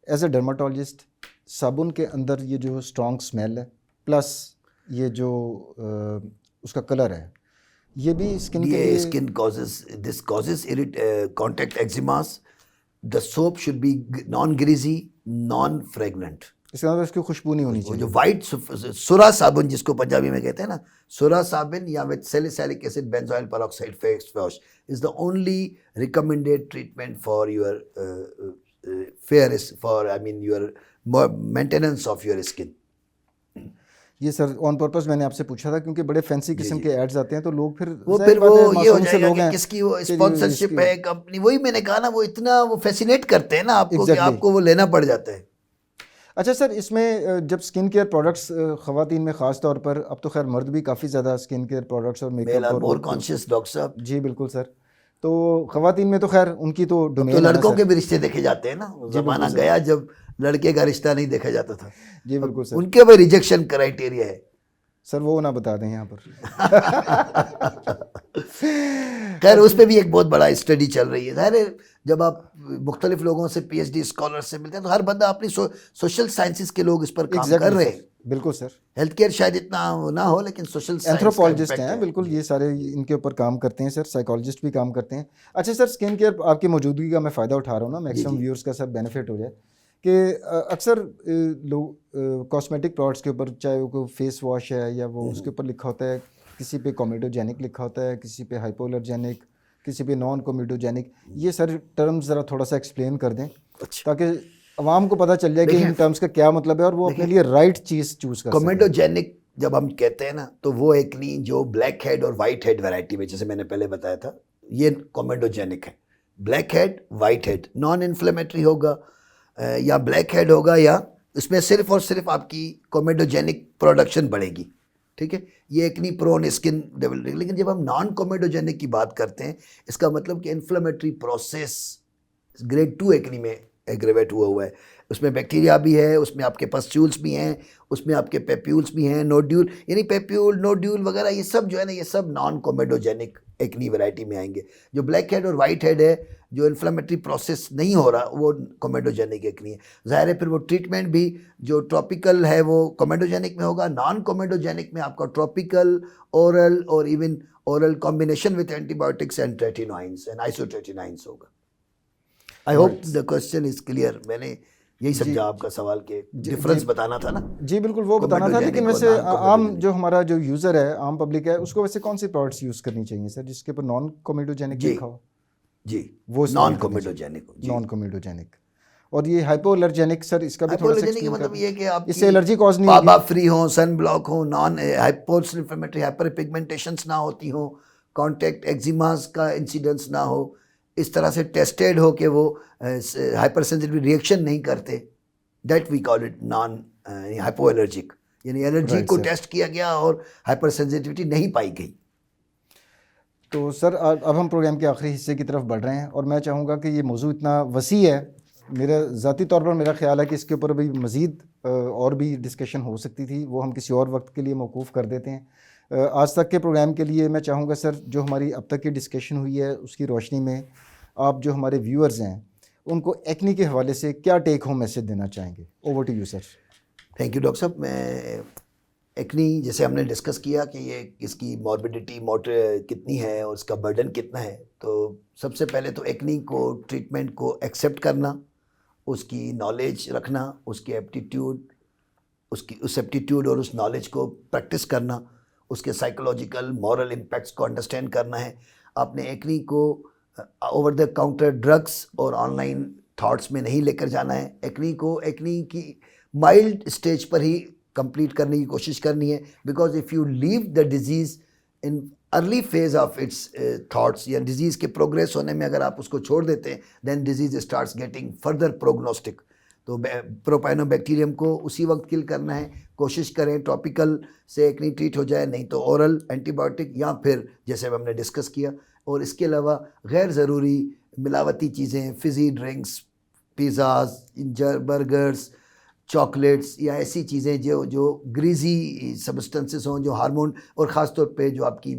एज ए डर्माटोलॉजिस्ट साबुन के अंदर ये जो स्ट्रॉन्ग स्मेल है प्लस ये जो उसका कलर है, ये भी स्किन के लिए,
skin causes contact eczemas. The soap should be non greasy, non fragrant,
इसके अंदर इसकी खुशबू नहीं होनी चाहिए।
जो वाइट सुरा साबुन जिसको पंजाबी में कहते हैं ना, सुरा साबुन या with salicylic acid benzoyl peroxide face wash is the only recommended treatment for your fair, for I mean your maintenance of your skin.
ये सर ऑन पर्पस मैंने आपसे पूछा था क्योंकि बड़े फैंसी किस्म के एड्स आते हैं तो लोग फिर
वो
जाहिर
फिर
बात
वो
है,
ये हो
मासूम से
जाएगा
लोग
कि
हैं
किसकी वो
कि जी
स्पॉन्सरशिप
इसकी
है कंपनी, वही मैंने कहा ना, वो इतना वो फैसिनेट करते हैं ना आपको कि
एग्जैक्टली।
आपको वो लेना पड़ जाता है।
अच्छा सर, इसमें जब स्किन केयर प्रोडक्ट्स ख़वातीन में ख़ास तौर पर, अब तो खैर मर्द भी काफ़ी ज़्यादा स्किन केयर प्रोडक्ट्स और
मेल
मेकअप
आर
और
मोर
वो
कॉन्शियस डॉक्टर साहब।
जी बिल्कुल सर। तो ख़वातीन में तो खैर उनकी तो
अब तो
डोमेन है ना
लड़कों के
सर।
भी रिश्ते देखे जाते हैं ना,
जी बिल्कुल
जमाना
सर।
गया जब लड़के का रिश्ता नहीं देखा जाता था,
जी
अब
बिल्कुल सर।
उनके भी रिजेक्शन क्राइटेरिया है।
सर वो ना बता दें यहाँ पर।
खैर उस
अच्छा।
पे भी एक बहुत बड़ा स्टडी चल रही है। ज़ाहिर है जब आप मुख्तलिफ लोगों से पीएचडी स्कॉलर से मिलते हैं तो हर बंदा अपनी सोशल साइंसेस के लोग इस पर काम कर
एग्जैक्टली
रहे
सर,
हैं।
बिल्कुल सर।
हेल्थ केयर शायद इतना ना हो, लेकिन सोशल साइंस का
एंथ्रोपोलॉजिस्ट
इम्पैक्ट
हैं
है
बिल्कुल,
जी।
ये सारे इनके ऊपर काम करते हैं सर, साइकोलॉजिस्ट भी काम करते हैं। अच्छा सर, स्किन केयर आपकी मौजूदगी का मैं फ़ायदा उठा रहा हूँ ना,
जी
मैक्सिमम
जी
व्यूअर्स का सर बेनिफिट हो जाए कि अक्सर लोग कॉस्मेटिक प्रोडक्ट्स के ऊपर, चाहे वो कोई फेस वॉश है या वो उसके ऊपर लिखा होता है, किसी पे कॉमेडोजेनिक लिखा होता है, किसी पे हाइपोअलर्जेनिक, किसी पे नॉन कॉमेडोजेनिक, ये सारे टर्म्स ज़रा थोड़ा सा एक्सप्लेन कर दें
अच्छा
ताकि अवाम को पता चल जाए कि इन
देखिए
टर्म्स का क्या मतलब है और वो अपने लिए राइट चीज़ चूज़ कर सकें।
कोमेडोजेनिक जब हम कहते हैं ना, तो वो एक नहीं जो ब्लैक हेड और वाइट हेड वैरायटी में, जैसे मैंने पहले बताया था, ये कोमेडोजेनिक है। Black head white head non inflammatory होगा, या ब्लैक हेड होगा, या इसमें सिर्फ और सिर्फ आपकी कोमेडोजेनिक प्रोडक्शन बढ़ेगी। ठीक है, ये एक नहीं प्रोन स्किन डेवलपिंग। लेकिन जब हम नॉन कोमेडोजेनिक की बात करते हैं, इसका मतलब कि इन्फ्लेमेटरी प्रोसेस ग्रेड 2 एक्नी में एग्रेवेट हुआ है, उसमें बैक्टीरिया भी है, उसमें आपके पस्ट्यूल्स भी हैं, उसमें आपके पेप्यूल्स भी हैं, नोड्यूल, यानी पेप्यूल नोड्यूल वगैरह ये सब जो है ना, ये सब नॉन कोमेडोजेनिक एक्नी वैरायटी में आएंगे। जो ब्लैक हेड और वाइट हेड है, जो इन्फ्लेमेटरी प्रोसेस नहीं हो रहा, वो कोमेडोजेनिक एक्नी है। ज़ाहिर है फिर वो ट्रीटमेंट भी जो ट्रॉपिकल है वो कोमेडोजेनिक में होगा, नॉन कोमेडोजेनिक में आपका ट्रॉपिकल, ओरल और even oral combination with antibiotics and tretinoins and isotretinoins होगा। I hope the question is clear. मैंने यही
जी
समझा आपका सवाल के
जी
डिफरेंस बताना था ना,
जी बिल्कुल वो बताना था। लेकिन
कोमेडोजेनिक और
वैसे
नॉन
आम
कोमेडोजेनिक।
जो हमारा जो यूज़र है, आम पब्लिक है, उसको वैसे कौन सी प्रोडक्ट्स यूज़ करनी चाहिए सर जिसके ऊपर नॉन कोमेडोजेनिक
जी
लिखा हो?
जी
वो
नॉन
इस्तेमाल करनी चाहिए,
कोमेडोजेनिक जी।
Non comedogenic. और ये हाइपोअलर्जेनिक सर, इसका भी थोड़ा सा
हाइपोअलर्जेनिक का
एक्सप्लेन
मतलब
कर,
ये है कि
इससे
आपकी
एलर्जी कॉज नहीं होगी?
पाबा फ्री हो, सन ब्लॉक हो, नॉन हाइपोस इन्फ्लेमेटरी हाइपर पिगमेंटेशंस ना होती हो, कॉन्टैक्ट एक्जिमास का इंसिडेंस ना हो, इस तरह से टेस्टेड हो कि वो हाइपर सेंसिटिव रिएक्शन नहीं करते, that we call it non hypoallergenic. यानी एलर्जी
राइट
को
सर।
टेस्ट किया गया और हाइपर सेंसिटिविटी नहीं पाई गई।
तो सर अब हम प्रोग्राम के आखिरी हिस्से की तरफ बढ़ रहे हैं और मैं चाहूँगा कि ये मौजू इतना वसी है, मेरा ज़ाती तौर पर मेरा ख्याल है कि इसके ऊपर अभी मज़ीद और भी डिस्कशन हो सकती थी, वो हम किसी और वक्त के लिए मौकूफ़ कर देते हैं। आज तक के प्रोग्राम के लिए मैं चाहूँगा सर, जो हमारी अब तक की डिस्कशन हुई है उसकी रोशनी में आप जो हमारे व्यूअर्स हैं उनको एक्नी के हवाले से क्या टेक होम मैसेज देना चाहेंगे? Over to you sir.
Thank you doctor साहब। मैं एक्नी जैसे हमने डिस्कस किया कि ये इसकी मॉर्बिडिटी कितनी है और इसका बर्डन कितना है, तो सबसे पहले तो एक्नी को ट्रीटमेंट को एक्सेप्ट करना, उसकी नॉलेज रखना, उसकी एप्टीट्यूड, उस एप्टीट्यूड और उस नॉलेज को प्रैक्टिस करना, उसके साइकोलॉजिकल मॉरल इम्पैक्ट्स को अंडरस्टैंड करना है। आपने एक्नी को ओवर द काउंटर ड्रग्स और ऑनलाइन थॉट्स में नहीं लेकर जाना है। एक्नी को एक्नी की माइल्ड स्टेज पर ही कंप्लीट करने की कोशिश करनी है, because if you leave the disease in early phase of its thoughts, या डिजीज़ के प्रोग्रेस होने में अगर आप उसको छोड़ देते हैं, then disease starts getting further prognostic. तो प्रोपाइनोबैक्टीरियम को उसी वक्त किल करना है। कोशिश करें टॉपिकल से एक्नी ट्रीट हो जाए, नहीं तो ओरल एंटीबायोटिक, या फिर जैसे हमने डिस्कस किया। और इसके अलावा गैर ज़रूरी मिलावटी चीज़ें, Fiji drinks, pizzas, burgers, chocolates या ऐसी चीज़ें जो ग्रीजी सब्सटेंसेस हों, जो हार्मोन, और ख़ास तौर पे जो आपकी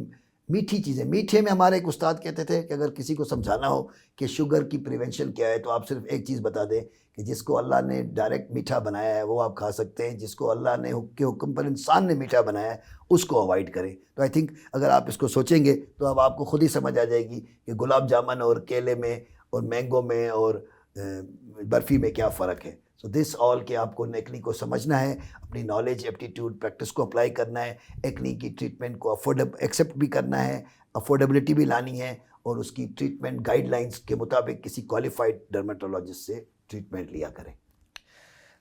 मीठी चीज़ें। मीठे में हमारे एक उस्ताद कहते थे कि अगर किसी को समझाना हो कि शुगर की प्रिवेंशन क्या है, तो आप सिर्फ एक चीज़ बता दें कि जिसको अल्लाह ने डायरेक्ट मीठा बनाया है वो आप खा सकते हैं, जिसको अल्लाह ने के हुक्म पर इंसान ने मीठा बनाया है उसको अवॉइड करें। तो आई थिंक अगर आप इसको सोचेंगे तो अब आपको खुद ही समझ आ जाएगी कि गुलाब जामुन और केले में और मैंगो में और बर्फ़ी में क्या फ़र्क है। सो दिस ऑल के आपको एक्नी को समझना है, अपनी नॉलेज, एप्टीट्यूड, प्रैक्टिस को अप्लाई करना है, एक्नी की ट्रीटमेंट को एक्सेप्ट भी करना है, अफोर्डेबिलिटी भी लानी है, और उसकी ट्रीटमेंट गाइडलाइंस के मुताबिक किसी क्वालिफाइड डर्मेटोलॉजिस्ट से ट्रीटमेंट लिया करें।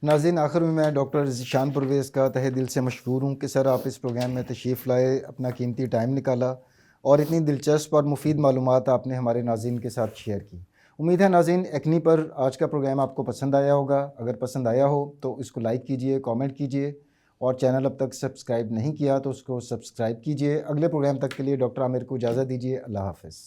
नाज़रीन, आखिर में मैं डॉक्टर ज़ीशान परवेज़ का तहे दिल से मशकूर हूँ कि सर आप इस प्रोग्राम में तशरीफ़ लाए, अपना कीमती टाइम निकाला और इतनी दिलचस्प और मुफीद मालूमात आपने हमारे नाज़रीन के साथ शेयर की। उम्मीद है नाज़रीन एक्नी पर आज का प्रोग्राम आपको पसंद आया होगा। अगर पसंद आया हो तो इसको लाइक कीजिए, कमेंट कीजिए और चैनल अब तक सब्सक्राइब नहीं किया तो उसको सब्सक्राइब कीजिए। अगले प्रोग्राम तक के लिए डॉक्टर आमिर को इजाज़त दीजिए। अल्लाह हाफ़िज़।